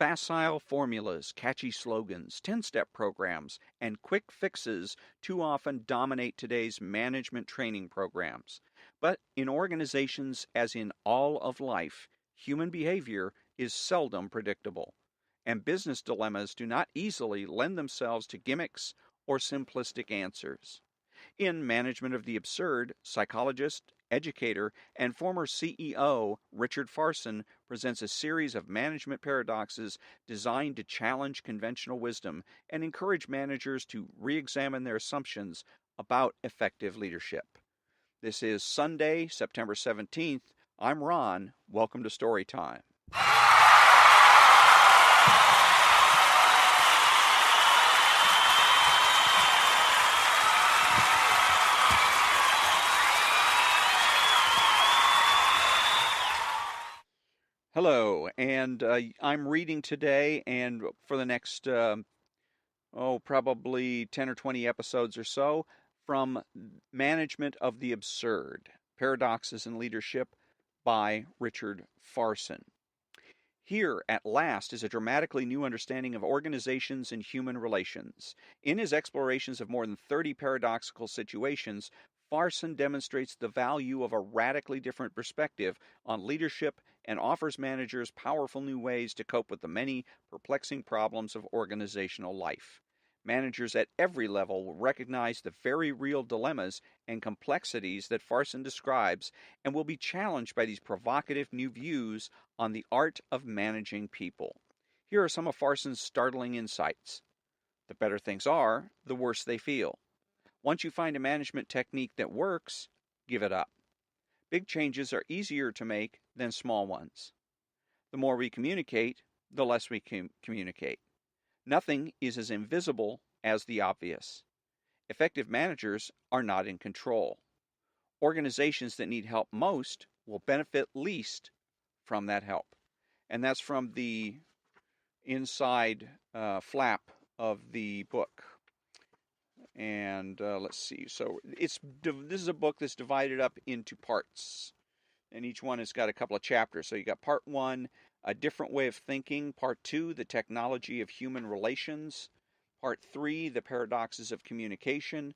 Facile formulas, catchy slogans, 10-step programs, and quick fixes too often dominate today's management training programs. But in organizations, as in all of life, human behavior is seldom predictable, and business dilemmas do not easily lend themselves to gimmicks or simplistic answers. In Management of the Absurd, psychologist, educator, and former CEO Richard Farson presents a series of management paradoxes designed to challenge conventional wisdom and encourage managers to re examine their assumptions about effective leadership. This is Sunday, September 17th. I'm Ron. Welcome to Storytime. Hello, and I'm reading today, and for the next, probably 10 or 20 episodes or so, from Management of the Absurd, Paradoxes in Leadership by Richard Farson. Here, at last, is a dramatically new understanding of organizations and human relations. In his explorations of more than 30 paradoxical situations, Farson demonstrates the value of a radically different perspective on leadership and offers managers powerful new ways to cope with the many perplexing problems of organizational life. Managers at every level will recognize the very real dilemmas and complexities that Farson describes and will be challenged by these provocative new views on the art of managing people. Here are some of Farson's startling insights. The better things are, the worse they feel. Once you find a management technique that works, give it up. Big changes are easier to make than small ones. The more we communicate, the less we communicate. Nothing is as invisible as the obvious. Effective managers are not in control. Organizations that need help most will benefit least from that help. And that's from the inside flap of the book. And let's see. So this is a book that's divided up into parts, and each one has got a couple of chapters. So you got part 1, a different way of thinking. Part 2, the technology of human relations. Part 3, the paradoxes of communication.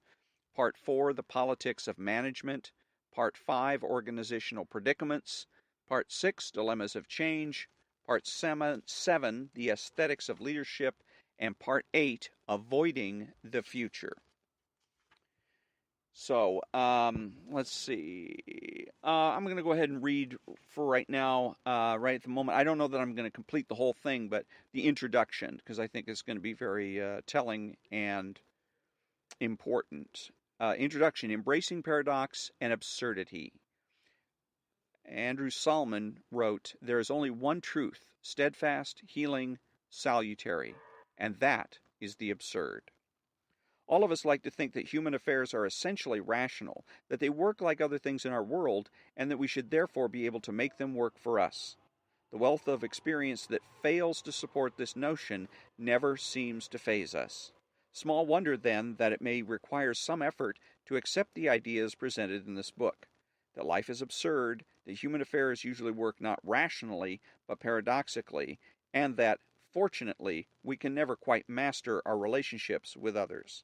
Part 4, the politics of management. Part 5, organizational predicaments. Part 6, dilemmas of change. Part 7, the aesthetics of leadership. And Part 8, avoiding the future. So, let's see. I'm going to go ahead and read for right now, right at the moment. I don't know that I'm going to complete the whole thing, but the introduction, because I think it's going to be very telling and important. Introduction, Embracing Paradox and Absurdity. Andrew Solomon wrote, "There is only one truth, steadfast, healing, salutary, and that is the absurd." All of us like to think that human affairs are essentially rational, that they work like other things in our world, and that we should therefore be able to make them work for us. The wealth of experience that fails to support this notion never seems to faze us. Small wonder, then, that it may require some effort to accept the ideas presented in this book. That life is absurd, that human affairs usually work not rationally, but paradoxically, and that, fortunately, we can never quite master our relationships with others.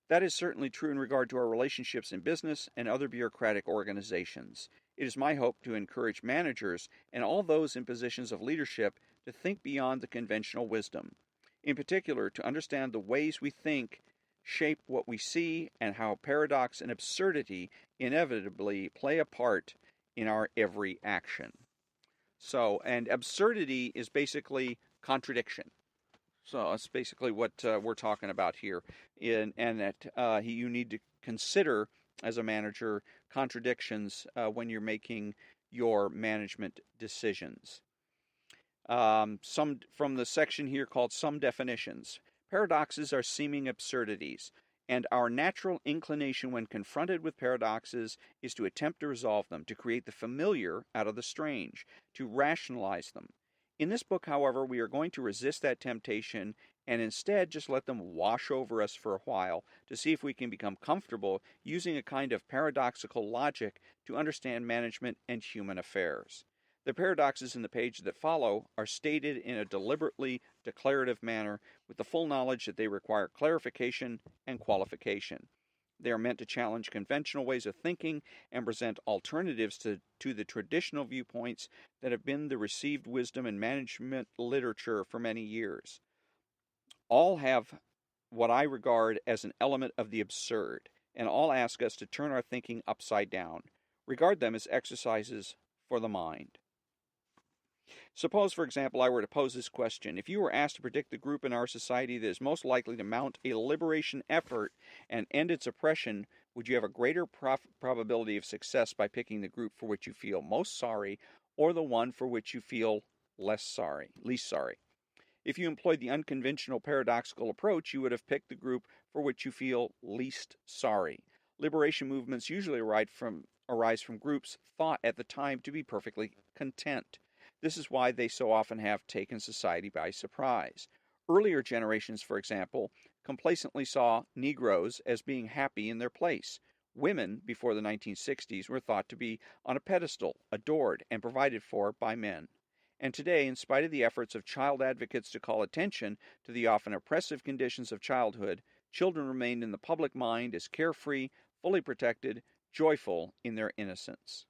That is certainly true in regard to our relationships in business and other bureaucratic organizations. It is my hope to encourage managers and all those in positions of leadership to think beyond the conventional wisdom. In particular, to understand the ways we think shape what we see and how paradox and absurdity inevitably play a part in our every action. So, and absurdity is basically contradiction. So that's basically what we're talking about here, and that you need to consider as a manager contradictions when you're making your management decisions. Some from the section here called Some Definitions. Paradoxes are seeming absurdities, and our natural inclination when confronted with paradoxes is to attempt to resolve them, to create the familiar out of the strange, to rationalize them. In this book, however, we are going to resist that temptation and instead just let them wash over us for a while to see if we can become comfortable using a kind of paradoxical logic to understand management and human affairs. The paradoxes in the page that follow are stated in a deliberately declarative manner with the full knowledge that they require clarification and qualification. They are meant to challenge conventional ways of thinking and present alternatives to the traditional viewpoints that have been the received wisdom in management literature for many years. All have what I regard as an element of the absurd, and all ask us to turn our thinking upside down. Regard them as exercises for the mind. Suppose, for example, I were to pose this question. If you were asked to predict the group in our society that is most likely to mount a liberation effort and end its oppression, would you have a greater probability of success by picking the group for which you feel most sorry or the one for which you feel least sorry? If you employed the unconventional paradoxical approach, you would have picked the group for which you feel least sorry. Liberation movements usually arise from groups thought at the time to be perfectly content. This is why they so often have taken society by surprise. Earlier generations, for example, complacently saw Negroes as being happy in their place. Women, before the 1960s, were thought to be on a pedestal, adored, and provided for by men. And today, in spite of the efforts of child advocates to call attention to the often oppressive conditions of childhood, children remain in the public mind as carefree, fully protected, joyful in their innocence.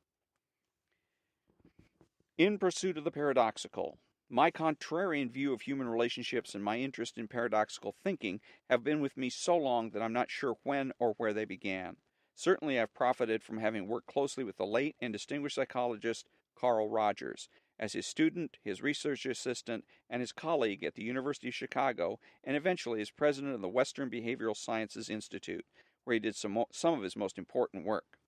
In pursuit of the paradoxical, my contrarian view of human relationships and my interest in paradoxical thinking have been with me so long that I'm not sure when or where they began. Certainly I've profited from having worked closely with the late and distinguished psychologist Carl Rogers, as his student, his research assistant, and his colleague at the University of Chicago, and eventually as president of the Western Behavioral Sciences Institute, where he did some of his most important work.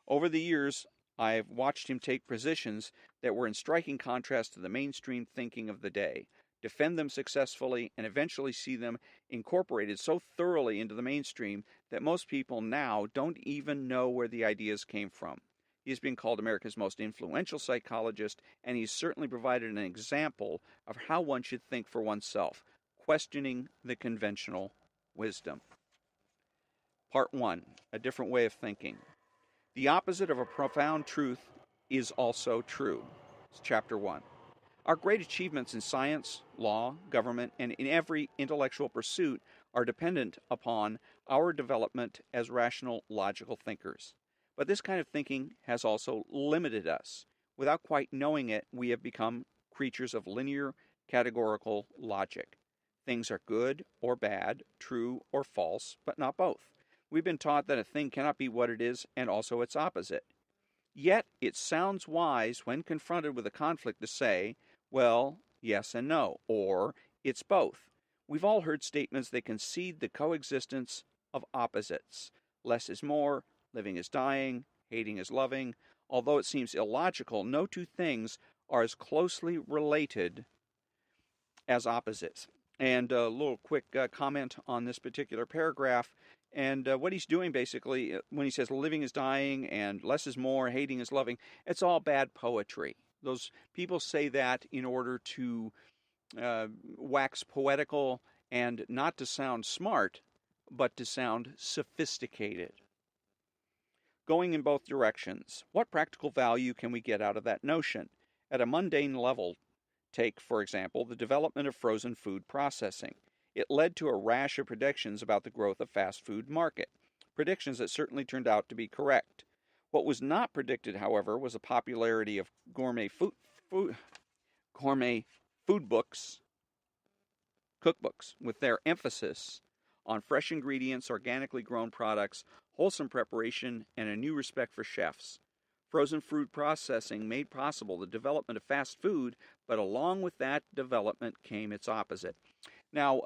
Over the years, I have watched him take positions that were in striking contrast to the mainstream thinking of the day, defend them successfully, and eventually see them incorporated so thoroughly into the mainstream that most people now don't even know where the ideas came from. He has been called America's most influential psychologist, and he's certainly provided an example of how one should think for oneself, questioning the conventional wisdom. Part 1, A Different Way of Thinking. The opposite of a profound truth is also true. It's Chapter 1. Our great achievements in science, law, government, and in every intellectual pursuit are dependent upon our development as rational, logical thinkers. But this kind of thinking has also limited us. Without quite knowing it, we have become creatures of linear, categorical logic. Things are good or bad, true or false, but not both. We've been taught that a thing cannot be what it is and also its opposite. Yet it sounds wise when confronted with a conflict to say, well, yes and no, or it's both. We've all heard statements that concede the coexistence of opposites. Less is more, living is dying, hating is loving. Although it seems illogical, no two things are as closely related as opposites. And a little quick comment on this particular paragraph. And what he's doing basically, when he says living is dying and less is more, hating is loving, it's all bad poetry. Those people say that in order to wax poetical and not to sound smart, but to sound sophisticated. Going in both directions, what practical value can we get out of that notion? At a mundane level, take, for example, the development of frozen food processing. It led to a rash of predictions about the growth of fast food market, predictions that certainly turned out to be correct. What was not predicted, however, was the popularity of gourmet food books, cookbooks, with their emphasis on fresh ingredients, organically grown products, wholesome preparation, and a new respect for chefs. Frozen food processing made possible the development of fast food, but along with that development came its opposite. Now,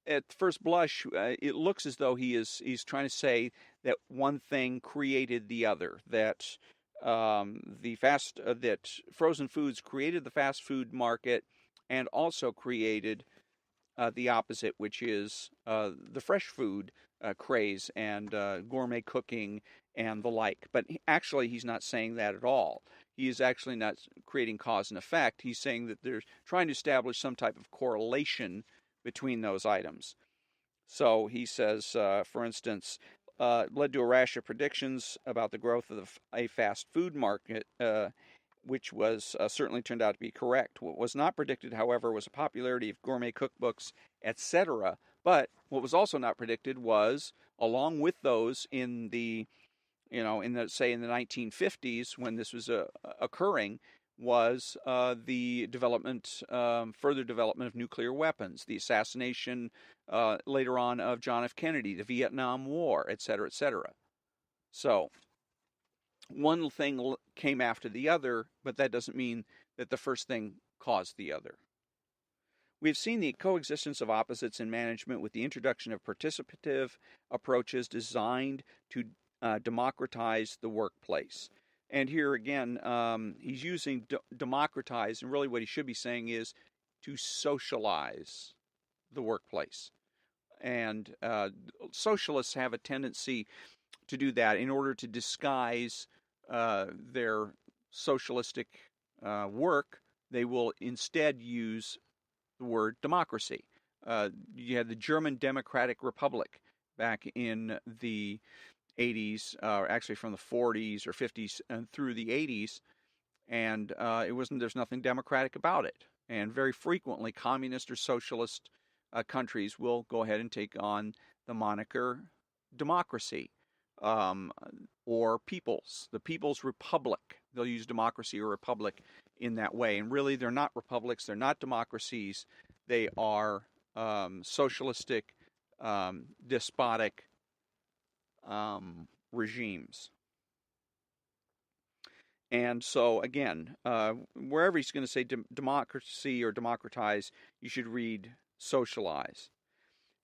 at first blush, it looks as though he's trying to say that one thing created the other. That that frozen foods created the fast food market, and also created the opposite, which is the fresh food craze and gourmet cooking and the like. But actually, he's not saying that at all. He is actually not creating cause and effect. He's saying that they're trying to establish some type of correlation between those items. So he says, for instance, led to a rash of predictions about the growth of a fast food market, which was certainly turned out to be correct. What was not predicted, however, was the popularity of gourmet cookbooks, etc. But what was also not predicted was, along with those in the, in the, say, in the 1950s when this was occurring, was the development, further development of nuclear weapons, the assassination later on of John F. Kennedy, the Vietnam War, etc., etc. So one thing came after the other, but that doesn't mean that the first thing caused the other. We have seen the coexistence of opposites in management with the introduction of participative approaches designed to democratize the workplace. And here again, he's using democratize, and really what he should be saying is to socialize the workplace. And socialists have a tendency to do that in order to disguise their socialistic work. They will instead use the word democracy. You had the German Democratic Republic back in the 80s, actually from the 40s or 50s and through the 80s, and there's nothing democratic about it. And very frequently, communist or socialist countries will go ahead and take on the moniker democracy, or the People's Republic. They'll use democracy or republic in that way. And really, they're not republics, they're not democracies, they are socialistic, despotic regimes. And so, again, wherever he's going to say democracy or democratize, you should read socialize.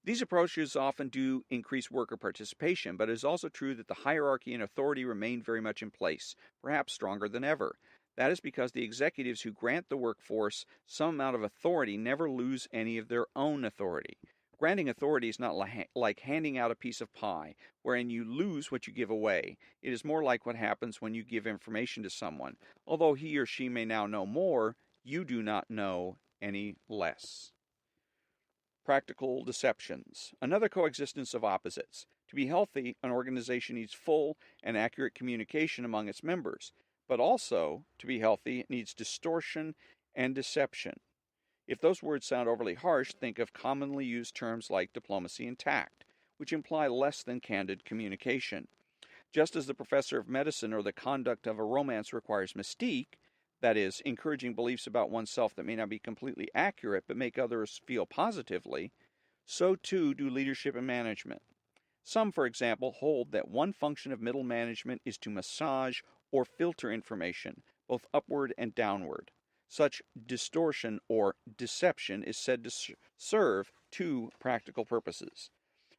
These approaches often do increase worker participation, but it is also true that the hierarchy and authority remain very much in place, perhaps stronger than ever. That is because the executives who grant the workforce some amount of authority never lose any of their own authority. Granting authority is not like handing out a piece of pie, wherein you lose what you give away. It is more like what happens when you give information to someone. Although he or she may now know more, you do not know any less. Practical deceptions. Another coexistence of opposites. To be healthy, an organization needs full and accurate communication among its members, but also, to be healthy, it needs distortion and deception. If those words sound overly harsh, think of commonly used terms like diplomacy and tact, which imply less than candid communication. Just as the professor of medicine or the conduct of a romance requires mystique, that is, encouraging beliefs about oneself that may not be completely accurate but make others feel positively, so too do leadership and management. Some, for example, hold that one function of middle management is to massage or filter information, both upward and downward. Such distortion or deception is said to serve two practical purposes.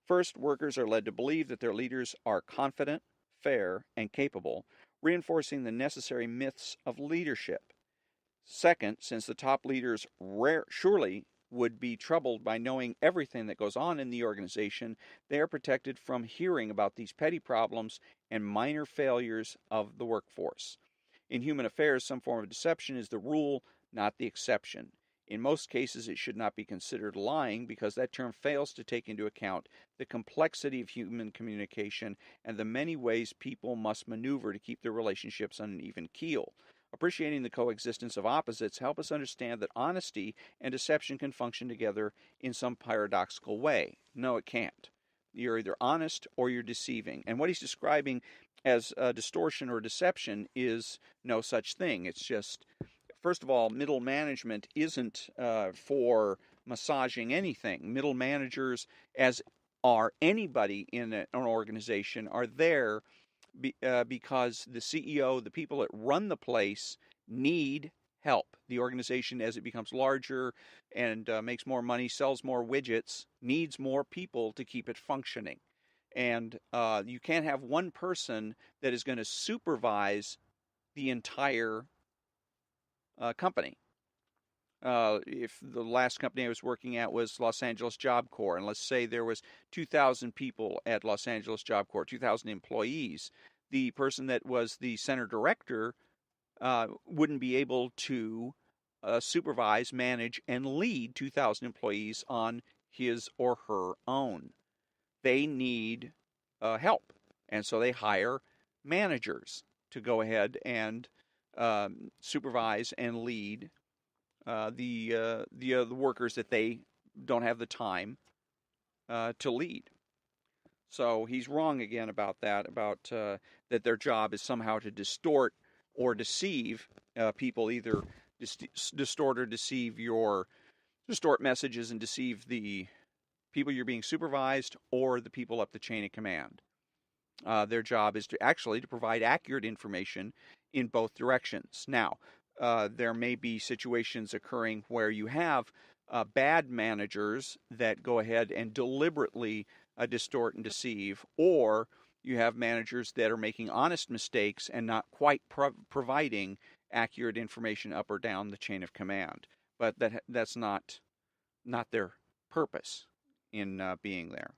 First, workers are led to believe that their leaders are confident, fair, and capable, reinforcing the necessary myths of leadership. Second, since the top leaders surely would be troubled by knowing everything that goes on in the organization, they are protected from hearing about these petty problems and minor failures of the workforce. In human affairs, some form of deception is the rule, not the exception. In most cases, it should not be considered lying because that term fails to take into account the complexity of human communication and the many ways people must maneuver to keep their relationships on an even keel. Appreciating the coexistence of opposites help us understand that honesty and deception can function together in some paradoxical way. No, it can't. You're either honest or you're deceiving. And what he's describing as distortion or deception is no such thing. It's just, first of all, middle management isn't for massaging anything. Middle managers, as are anybody in an organization, are there because the CEO, the people that run the place, need help. The organization, as it becomes larger and makes more money, sells more widgets, needs more people to keep it functioning. And you can't have one person that is going to supervise the entire company. If the last company I was working at was Los Angeles Job Corps, and let's say there was 2,000 people at Los Angeles Job Corps, 2,000 employees, the person that was the center director wouldn't be able to supervise, manage, and lead 2,000 employees on his or her own. They need help, and so they hire managers to go ahead and supervise and lead the workers that they don't have the time to lead. So he's wrong again about that, about that their job is somehow to distort or deceive people, either distort messages and deceive the people you're being supervised or the people up the chain of command. Their job is to provide accurate information in both directions. Now, there may be situations occurring where you have bad managers that go ahead and deliberately distort and deceive, or you have managers that are making honest mistakes and not quite providing accurate information up or down the chain of command. But that's not their purpose in being there.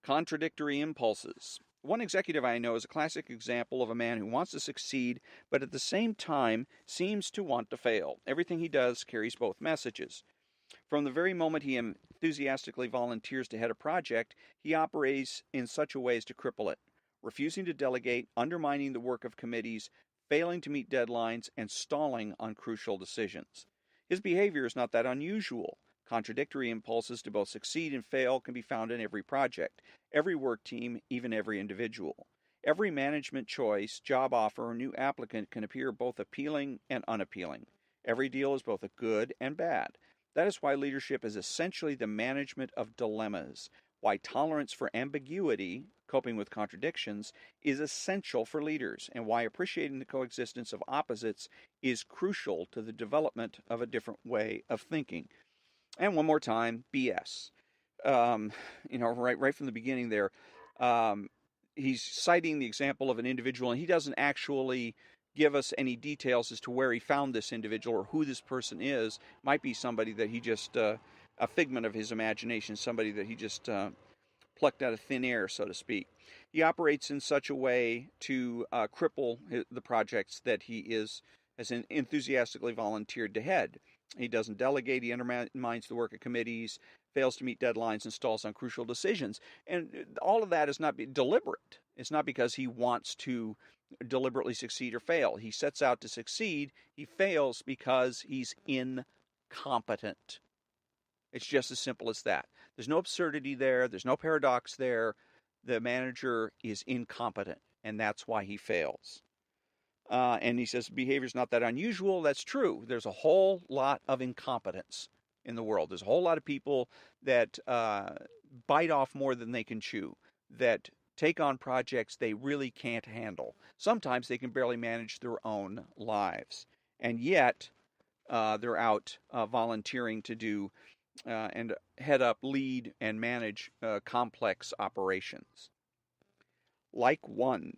Contradictory impulses. One executive I know is a classic example of a man who wants to succeed, but at the same time seems to want to fail. Everything he does carries both messages. From the very moment he enthusiastically volunteers to head a project, he operates in such a way as to cripple it, refusing to delegate, undermining the work of committees, failing to meet deadlines, and stalling on crucial decisions. His behavior is not that unusual. Contradictory impulses to both succeed and fail can be found in every project, every work team, even every individual. Every management choice, job offer, or new applicant can appear both appealing and unappealing. Every deal is both a good and bad. That is why leadership is essentially the management of dilemmas, why tolerance for ambiguity, coping with contradictions, is essential for leaders, and why appreciating the coexistence of opposites is crucial to the development of a different way of thinking. And one more time, BS. Right from the beginning there, he's citing the example of an individual, and he doesn't actually give us any details as to where he found this individual or who this person is. Might be somebody that he just, a figment of his imagination, somebody that he just plucked out of thin air, so to speak. He operates in such a way to cripple the projects that he has enthusiastically volunteered to head. He doesn't delegate, he undermines the work of committees, fails to meet deadlines, and stalls on crucial decisions. And all of that is not deliberate. It's not because he wants to deliberately succeed or fail. He sets out to succeed. He fails because he's incompetent. It's just as simple as that. There's no absurdity there. There's no paradox there. The manager is incompetent, and that's why he fails. And he says behavior is not that unusual. That's true. There's a whole lot of incompetence in the world. There's a whole lot of people that bite off more than they can chew, that take on projects they really can't handle. Sometimes they can barely manage their own lives. And yet, they're out volunteering to do and head up, lead, and manage complex operations. Like one.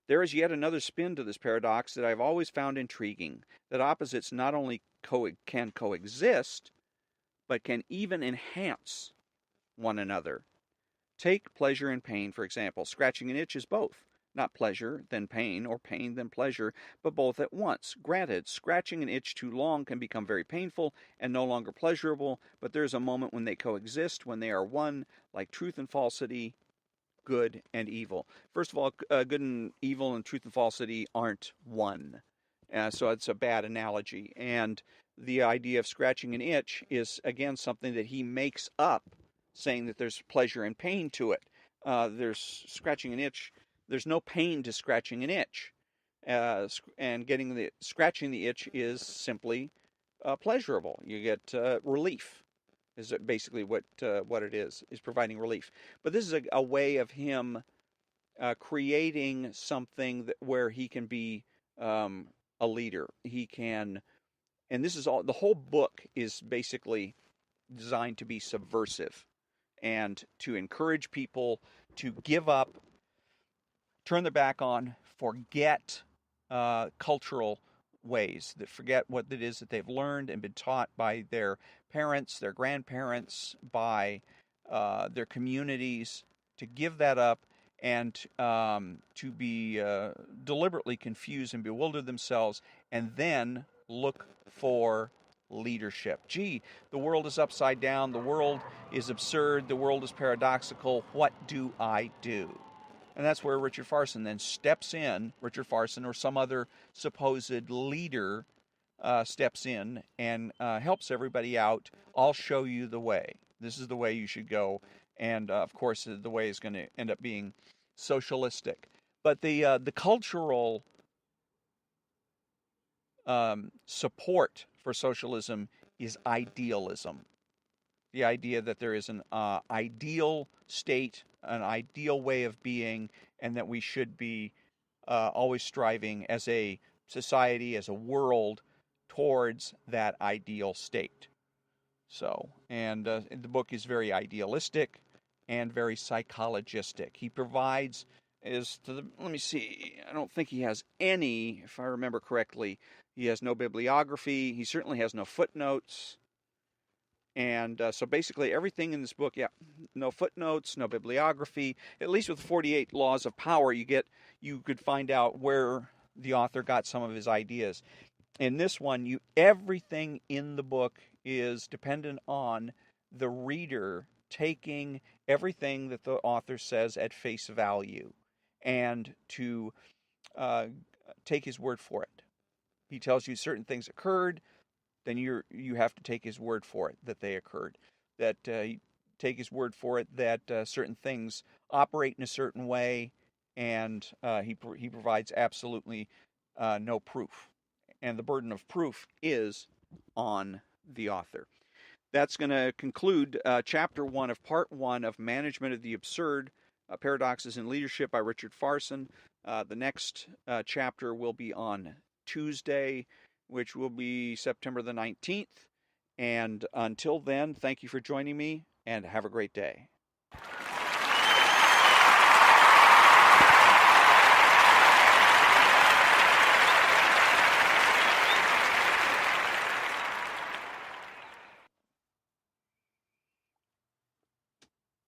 There is yet another spin to this paradox that I've always found intriguing, that opposites not only can coexist, but can even enhance one another. Take pleasure and pain, for example. Scratching an itch is both. Not pleasure, then pain, or pain, then pleasure, but both at once. Granted, scratching an itch too long can become very painful and no longer pleasurable, but there is a moment when they coexist, when they are one, like truth and falsity, good and evil. First of all, good and evil and truth and falsity aren't one. So it's a bad analogy. And the idea of scratching an itch is, again, something that he makes up, saying that there's pleasure and pain to it. There's scratching an itch. There's no pain to scratching an itch. And scratching the itch is simply pleasurable. You get relief. Is basically what it is providing relief. But this is a way of him creating something where he can be a leader. He can, and this is all. The whole book is basically designed to be subversive and to encourage people to give up, turn their back on, forget cultural ways, that forget what it is that they've learned and been taught by their parents, their grandparents, by their communities, to give that up and to be deliberately confused and bewilder themselves, and then look for leadership. Gee, the world is upside down, the world is absurd, the world is paradoxical. What do I do? And that's where Richard Farson then steps in, Richard Farson or some other supposed leader steps in and helps everybody out. I'll show you the way. This is the way you should go. And of course, the way is going to end up being socialistic. But the cultural support for socialism is idealism. The idea that there is an ideal state, an ideal way of being, and that we should be always striving as a society, as a world, towards that ideal state. So, and the book is very idealistic and very psychologistic. He provides let me see, I don't think he has any, if I remember correctly, he has no bibliography, he certainly has no footnotes. And so basically everything in this book, no footnotes, no bibliography. At least with 48 Laws of Power, you could find out where the author got some of his ideas. In this one, everything in the book is dependent on the reader taking everything that the author says at face value and to take his word for it. He tells you certain things occurred, then you have to take his word for it that they occurred. That you take his word for it that certain things operate in a certain way, and he provides absolutely no proof. And the burden of proof is on the author. That's going to conclude Chapter 1 of Part 1 of Management of the Absurd, Paradoxes in Leadership by Richard Farson. The next chapter will be on Tuesday, which will be September the 19th. And until then, thank you for joining me, and have a great day.